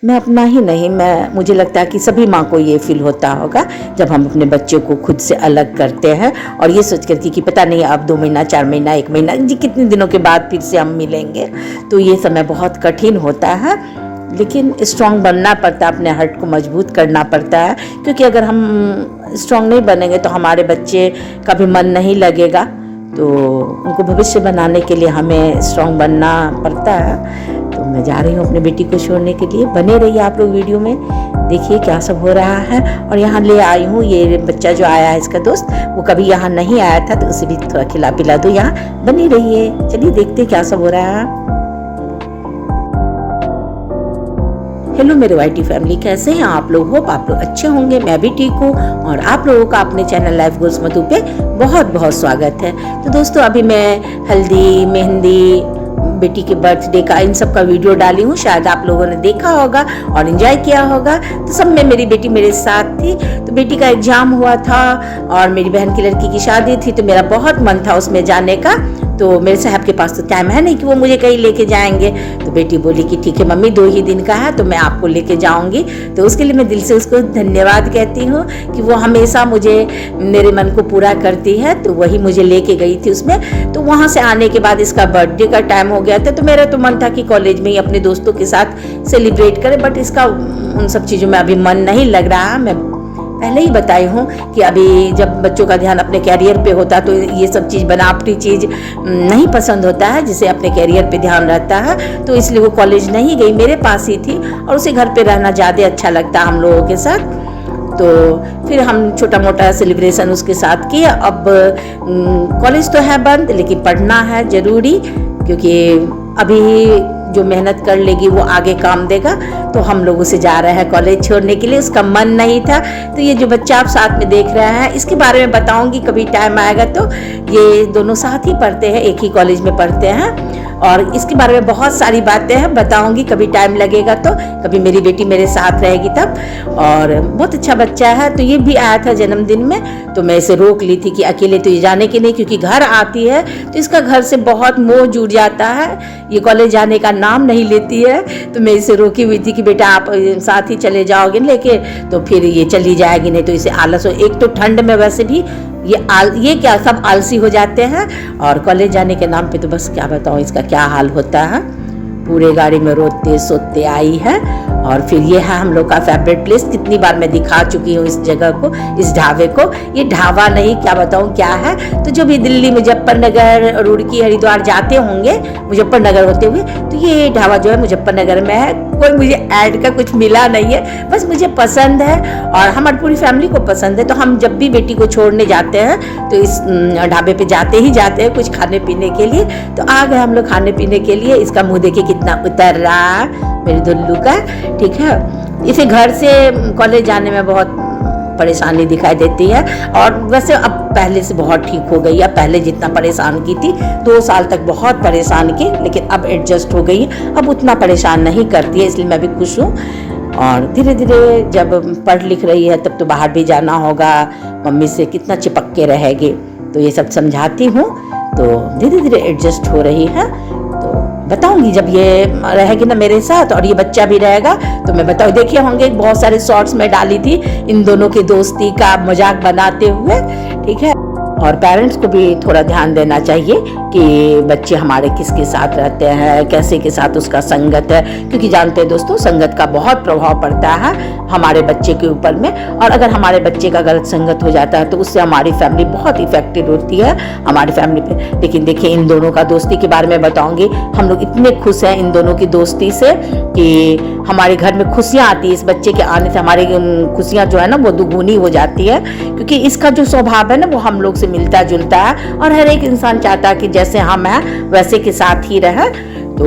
मैं अपना ही नहीं, मुझे लगता है कि सभी माँ को ये फील होता होगा जब हम अपने बच्चों को खुद से अलग करते हैं और ये सोच करके कि पता नहीं अब 2 महीना 4 महीना 1 महीना जी कितने दिनों के बाद फिर से हम मिलेंगे। तो ये समय बहुत कठिन होता है, लेकिन स्ट्रांग बनना पड़ता है, अपने हार्ट को मजबूत करना पड़ता है, क्योंकि अगर हम स्ट्रांग नहीं बनेंगे तो हमारे बच्चे का भी मन नहीं लगेगा। तो उनको भविष्य बनाने के लिए हमें स्ट्रांग बनना पड़ता है। तो मैं जा रही हूँ अपनी बेटी को छोड़ने के लिए। बने रहिए आप लोग वीडियो में, देखिए क्या सब हो रहा है। और यहाँ ले आई हूँ ये बच्चा जो आया है, इसका दोस्त, वो कभी यहाँ नहीं आया था, तो उसे भी थोड़ा खिला पिला दो। यहाँ बनी रहिए, चलिए देखते क्या सब हो रहा है। हेलो मेरे वाईटी फैमिली, कैसे हैं आप लोग? होप आप लोग अच्छे होंगे, मैं भी ठीक हूँ। और आप लोगों का अपने चैनल लाइफ गोल्स मधु पे बहुत बहुत स्वागत है। तो दोस्तों, अभी मैं हल्दी, मेहंदी, बेटी के बर्थडे का, इन सब का वीडियो डाली हूँ। शायद आप लोगों ने देखा होगा और एंजॉय किया होगा। तो सब में मेरी बेटी मेरे साथ थी। तो बेटी का एग्जाम हुआ था और मेरी बहन की लड़की की शादी थी, तो मेरा बहुत मन था उसमें जाने का। तो मेरे साहब के पास तो टाइम है नहीं कि वो मुझे कहीं लेके जाएंगे। तो बेटी बोली कि ठीक है मम्मी, 2 ही दिन का है तो मैं आपको लेके जाऊंगी। तो उसके लिए मैं दिल से उसको धन्यवाद कहती हूँ कि वो हमेशा मुझे, मेरे मन को पूरा करती है। तो वही मुझे लेके गई थी उसमें। तो वहाँ से आने के बाद इसका बर्थडे का टाइम हो गया था। तो मेरा तो मन था कि कॉलेज में ही अपने दोस्तों के साथ सेलिब्रेट करें, बट इसका उन सब चीज़ों में अभी मन नहीं लग रहा। मैं पहले ही बताई हूँ कि अभी जब बच्चों का ध्यान अपने कैरियर पे होता तो ये सब चीज़, बनावटी चीज़ नहीं पसंद होता है, जिसे अपने कैरियर पे ध्यान रहता है। तो इसलिए वो कॉलेज नहीं गई, मेरे पास ही थी और उसे घर पे रहना ज़्यादा अच्छा लगता है हम लोगों के साथ। तो फिर हम छोटा मोटा सेलिब्रेशन उसके साथ किया। अब कॉलेज तो है बंद, लेकिन पढ़ना है ज़रूरी, क्योंकि अभी जो मेहनत कर लेगी वो आगे काम देगा। तो हम लोग उसे जा रहे हैं कॉलेज छोड़ने के लिए। उसका मन नहीं था। तो ये जो बच्चा आप साथ में देख रहे हैं, इसके बारे में बताऊंगी कभी टाइम आएगा तो। ये दोनों साथ ही पढ़ते हैं, एक ही कॉलेज में पढ़ते हैं और इसके बारे में बहुत सारी बातें हैं, बताऊंगी कभी टाइम लगेगा तो, कभी मेरी बेटी मेरे साथ रहेगी तब। और बहुत अच्छा बच्चा है। तो ये भी आया था जन्मदिन में, तो मैं इसे रोक ली थी कि अकेले तो ये जाने की नहीं, क्योंकि घर आती है तो इसका घर से बहुत मोह जुड़ जाता है। ये कॉलेज जाने का नाम नहीं लेती है। तो मैं इसे रोकी हुई थी कि बेटा आप साथ ही चले जाओगे लेके, तो फिर ये चली जाएगी, नहीं तो इसे आलस हो। एक तो ठंड में वैसे भी ये क्या सब आलसी हो जाते हैं, और कॉलेज जाने के नाम पे तो बस क्या बताऊँ इसका क्या हाल होता है। पूरे गाड़ी में रोते सोते आई है। और फिर ये है हम लोग का फेवरेट प्लेस। कितनी बार मैं दिखा चुकी हूँ इस जगह को, इस ढाबे को। ये ढाबा नहीं, क्या बताऊँ क्या है। तो जो भी दिल्ली, मुजफ्फरनगर, रुड़की, हरिद्वार जाते होंगे मुजफ्फरनगर होते हुए, तो ये ढाबा जो है मुजफ्फरनगर में है। कोई मुझे ऐड का कुछ मिला नहीं है, बस मुझे पसंद है और हमारी पूरी फैमिली को पसंद है। तो हम जब भी बेटी को छोड़ने जाते हैं तो इस ढाबे पे जाते हैं कुछ खाने पीने के लिए। तो आ गए हम लोग खाने पीने के लिए। इसका मुंह देखिए कितना उतर रहा मेरे दुल्लू का, ठीक है। इसे घर से कॉलेज जाने में बहुत परेशानी दिखाई देती है, और वैसे अब पहले से बहुत ठीक हो गई है। पहले जितना परेशान की थी, 2 साल तक बहुत परेशान की, लेकिन अब एडजस्ट हो गई है, अब उतना परेशान नहीं करती है, इसलिए मैं भी खुश हूँ। और धीरे धीरे जब पढ़ लिख रही है तब तो बाहर भी जाना होगा, मम्मी से कितना चिपक के रहेगी, तो ये सब समझाती हूँ। तो धीरे धीरे एडजस्ट हो रही है। तो बताऊंगी जब ये रहेगी ना मेरे साथ और ये बच्चा भी रहेगा तो मैं बताऊँ। देखिए होंगे बहुत सारे शॉर्ट्स में डाली थी इन दोनों की दोस्ती का मजाक बनाते हुए, ठीक है। और पेरेंट्स को भी थोड़ा ध्यान देना चाहिए कि बच्चे हमारे किसके साथ रहते हैं, कैसे के साथ उसका संगत है, क्योंकि जानते हैं दोस्तों संगत का बहुत प्रभाव पड़ता है हमारे बच्चे के ऊपर में। और अगर हमारे बच्चे का गलत संगत हो जाता है तो उससे हमारी फैमिली बहुत इफेक्टेड होती है, हमारी फैमिली पे। लेकिन देखिए इन दोनों का दोस्ती के बारे में बताऊंगी। हम लोग इतने खुश हैं इन दोनों की दोस्ती से कि हमारे घर में खुशियाँ आती है। इस बच्चे के आने से हमारी खुशियाँ जो है ना वो दुगुनी हो जाती है, क्योंकि इसका जो स्वभाव है ना वो हम लोग से मिलता जुलता है। और हर एक इंसान चाहता है कि जैसे हम हैं वैसे के साथ ही रहे। तो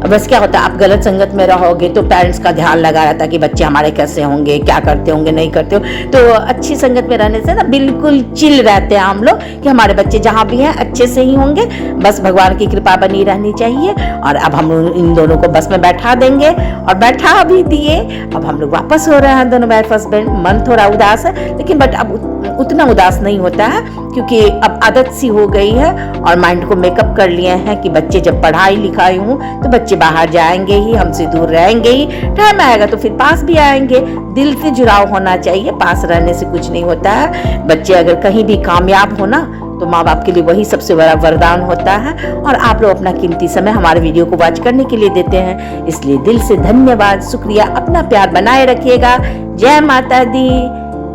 बस क्या होता है, आप गलत संगत में रहोगे तो पेरेंट्स का ध्यान लगा रहता है कि बच्चे हमारे कैसे होंगे, क्या करते होंगे, नहीं करते हो। तो अच्छी संगत में रहने से ना बिल्कुल चिल रहते हैं हम लोग कि हमारे बच्चे जहाँ भी हैं अच्छे से ही होंगे, बस भगवान की कृपा बनी रहनी चाहिए। और अब हम इन दोनों को बस में बैठा देंगे और बैठा भी दिए। अब हम लोग वापस हो रहे हैं दोनों वाइफ हस्बैंड। मन थोड़ा उदास है, लेकिन बट अब उतना उदास नहीं होता है क्योंकि अब आदत सी हो गई है और माइंड को मेकअप कर लिए हैं कि बच्चे जब पढ़ाई लिखाई हूँ तो बच्चे बाहर जाएंगे ही, हमसे दूर रहेंगे ही, टाइम आएगा तो फिर पास भी आएंगे। दिल से जुड़ाव होना चाहिए, पास रहने से कुछ नहीं होता है। बच्चे अगर कहीं भी कामयाब हो ना तो माँ बाप के लिए वही सबसे बड़ा वरदान होता है। और आप लोग अपना कीमती समय हमारे वीडियो को वॉच करने के लिए देते हैं, इसलिए दिल से धन्यवाद, शुक्रिया। अपना प्यार बनाए रखिएगा। जय माता दी।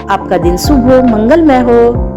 आपका दिन शुभ हो, मंगलमय हो।